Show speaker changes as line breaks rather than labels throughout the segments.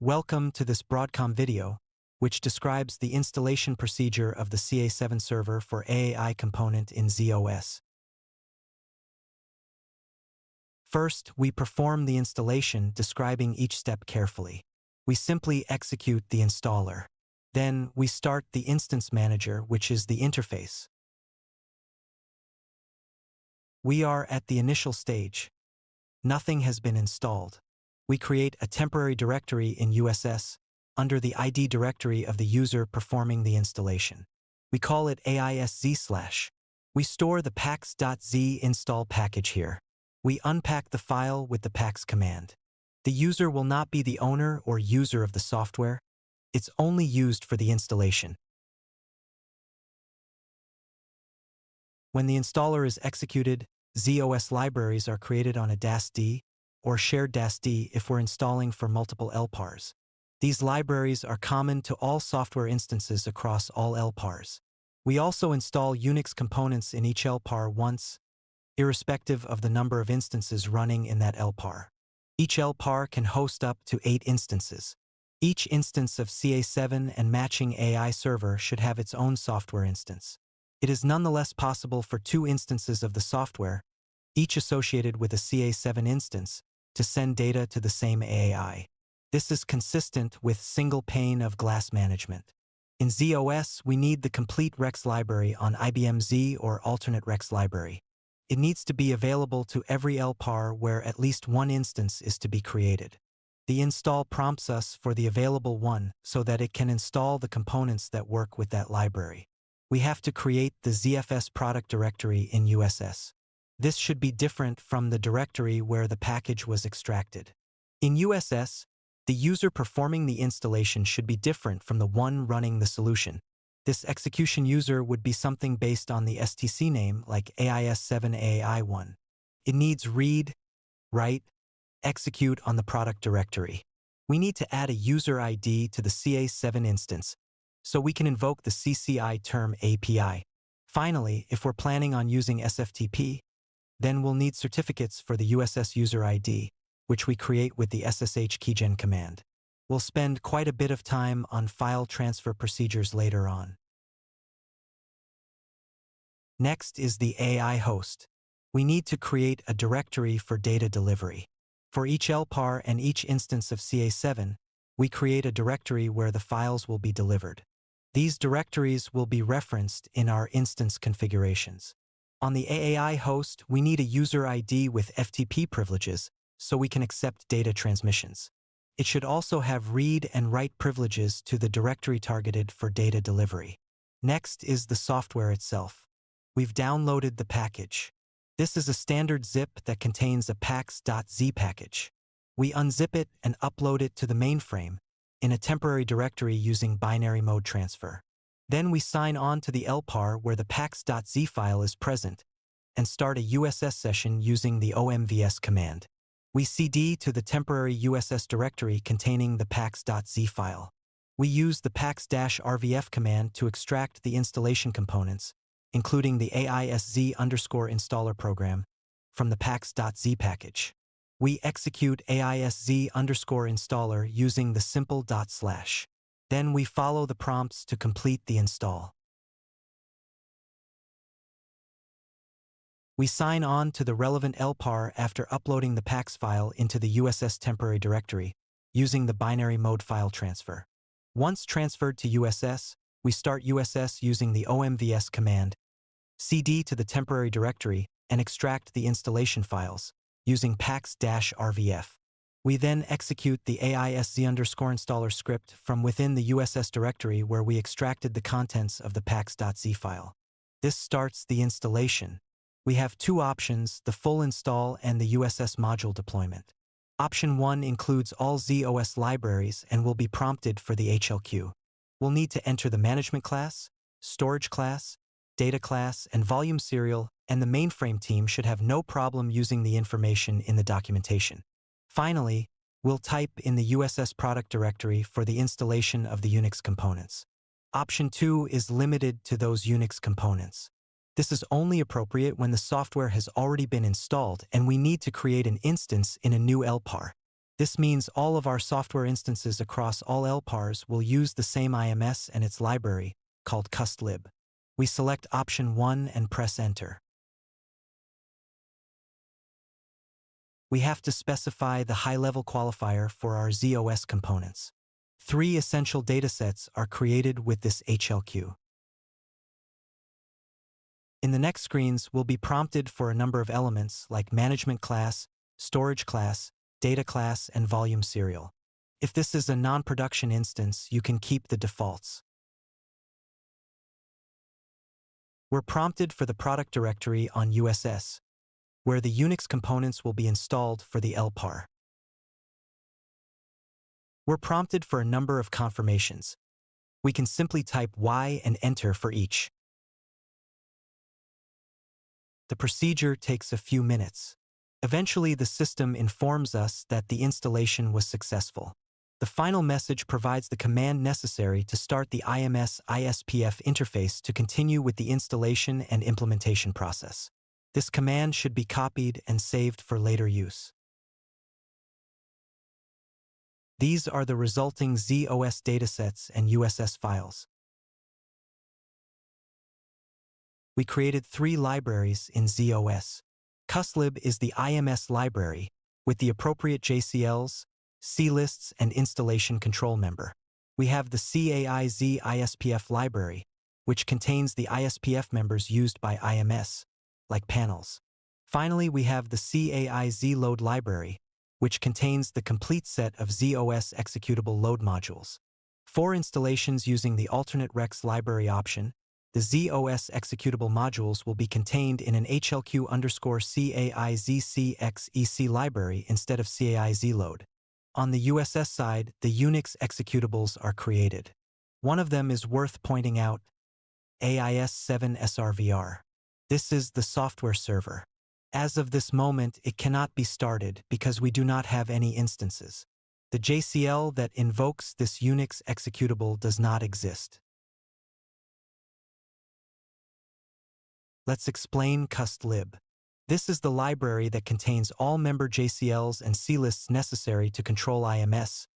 Welcome to this Broadcom video, which describes the installation procedure of the CA7 server for AAI component in z/OS. First, we perform the installation, describing each step carefully. We simply execute the installer. Then, we start the instance manager, which is the interface. We are at the initial stage. Nothing has been installed. We create a temporary directory in USS under the ID directory of the user performing the installation. We call it AISZ/. We store the pax.z install package here. We unpack the file with the pax command. The user will not be the owner or user of the software. It's only used for the installation. When the installer is executed, z/OS libraries are created on a DAS-D or shared DAS-D if we're installing for multiple LPARs. These libraries are common to all software instances across all LPARs. We also install Unix components in each LPAR once, irrespective of the number of instances running in that LPAR. Each LPAR can host up to 8 instances. Each instance of CA7 and matching AI server should have its own software instance. It is nonetheless possible for 2 instances of the software, each associated with a CA7 instance, to send data to the same AAI. This is consistent with single pane of glass management. In z/OS, we need the complete Rex library on IBM Z or alternate Rex library. It needs to be available to every LPAR where at least one instance is to be created. The install prompts us for the available one so that it can install the components that work with that library. We have to create the ZFS product directory in USS. This should be different from the directory where the package was extracted. In USS, the user performing the installation should be different from the one running the solution. This execution user would be something based on the STC name like AIS7 AAI1. It needs read, write, execute on the product directory. We need to add a user ID to the CA7 instance, so we can invoke the CCI term API. Finally, if we're planning on using SFTP, then we'll need certificates for the USS user ID, which we create with the SSH keygen command. We'll spend quite a bit of time on file transfer procedures later on. Next is the AI host. We need to create a directory for data delivery. For each LPAR and each instance of CA7, we create a directory where the files will be delivered. These directories will be referenced in our instance configurations. On the AAI host, we need a user ID with FTP privileges so we can accept data transmissions. It should also have read and write privileges to the directory targeted for data delivery. Next is the software itself. We've downloaded the package. This is a standard zip that contains a pax.z package. We unzip it and upload it to the mainframe in a temporary directory using binary mode transfer. Then we sign on to the LPAR where the pax.z file is present and start a USS session using the omvs command. We cd to the temporary USS directory containing the pax.z file. We use the pax-rvf command to extract the installation components, including the AISZ_installer program, from the pax.z package. We execute AISZ_installer using the simple /. Then we follow the prompts to complete the install. We sign on to the relevant LPAR after uploading the pax file into the USS temporary directory using the binary mode file transfer. Once transferred to USS, we start USS using the omvs command, cd to the temporary directory, and extract the installation files using pax-rvf. We then execute the AISZ_installer script from within the USS directory where we extracted the contents of the pax.z file. This starts the installation. We have 2 options, the full install and the USS module deployment. Option 1 includes all z/OS libraries and will be prompted for the HLQ. We'll need to enter the management class, storage class, data class, and volume serial, and the mainframe team should have no problem using the information in the documentation. Finally, we'll type in the USS product directory for the installation of the Unix components. Option 2 is limited to those Unix components. This is only appropriate when the software has already been installed and we need to create an instance in a new LPAR. This means all of our software instances across all LPARs will use the same IMS and its library, called custlib. We select option 1 and press enter. We have to specify the high-level qualifier for our ZOS components. 3 essential datasets are created with this HLQ. In the next screens, we'll be prompted for a number of elements like management class, storage class, data class, and volume serial. If this is a non-production instance, you can keep the defaults. We're prompted for the product directory on USS, where the Unix components will be installed for the LPAR. We're prompted for a number of confirmations. We can simply type Y and enter for each. The procedure takes a few minutes. Eventually, the system informs us that the installation was successful. The final message provides the command necessary to start the IMS ISPF interface to continue with the installation and implementation process. This command should be copied and saved for later use. These are the resulting ZOS datasets and USS files. We created 3 libraries in ZOS. Custlib is the IMS library with the appropriate JCLs, clists, and installation control member. We have the CAIZ ISPF library, which contains the ISPF members used by IMS, like panels. Finally, we have the CAIZ load library, which contains the complete set of ZOS executable load modules. For installations using the alternate Rex library option, the ZOS executable modules will be contained in an HLQ_CAIZCXEC library instead of CAIZ load. On the USS side, the Unix executables are created. One of them is worth pointing out, AIS7 SRVR. This is the software server. As of this moment, it cannot be started because we do not have any instances. The JCL that invokes this Unix executable does not exist. Let's explain custlib. This is the library that contains all member JCLs and clists necessary to control IMS,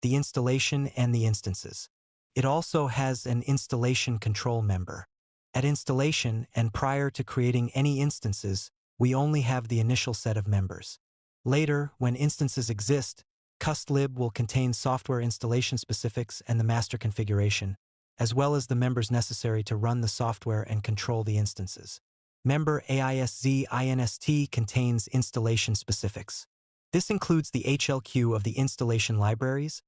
the installation, and the instances. It also has an installation control member. At installation and prior to creating any instances, we only have the initial set of members. Later, when instances exist, custlib will contain software installation specifics and the master configuration, as well as the members necessary to run the software and control the instances. Member AISZ INST contains installation specifics. This includes the HLQ of the installation libraries,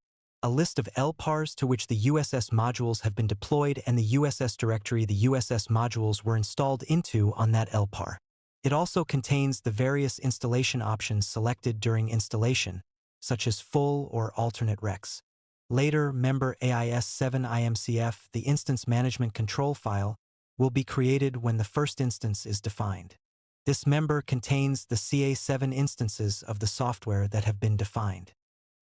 a list of LPARs to which the USS modules have been deployed, and the USS directory the USS modules were installed into on that LPAR. It also contains the various installation options selected during installation, such as full or alternate Rex. Later, member AIS7 IMCF, the instance management control file, will be created when the first instance is defined. This member contains the CA7 instances of the software that have been defined.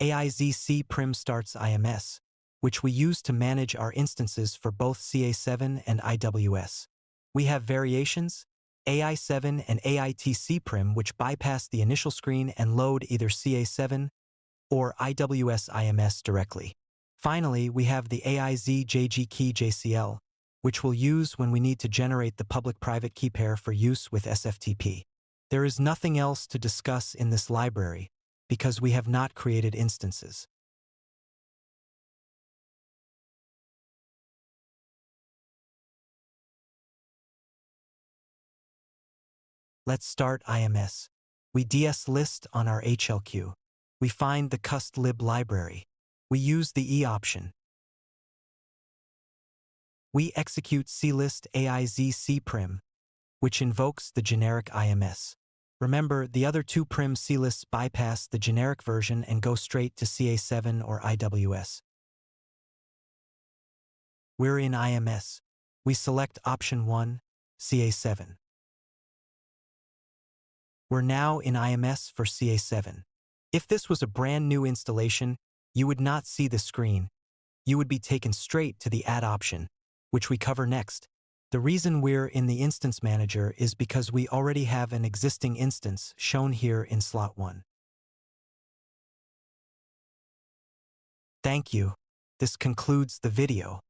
AIZC prim starts IMS, which we use to manage our instances for both CA7 and IWS. We have variations, AI7 and AITC prim, which bypass the initial screen and load either CA7 or IWS IMS directly. Finally, we have the AIZ JG key JCL, which we'll use when we need to generate the public-private key pair for use with SFTP. There is nothing else to discuss in this library because we have not created instances. Let's start IMS. We DS list on our HLQ. We find the custlib library. We use the E option. We execute clist AIZ cprim, which invokes the generic IMS. Remember, the other 2 prim clists bypass the generic version and go straight to CA7 or IWS. We're in IMS. We select option 1, CA7. We're now in IMS for CA7. If this was a brand new installation, you would not see the screen. You would be taken straight to the Add option, which we cover next. The reason we're in the Instance Manager is because we already have an existing instance shown here in slot 1. Thank you. This concludes the video.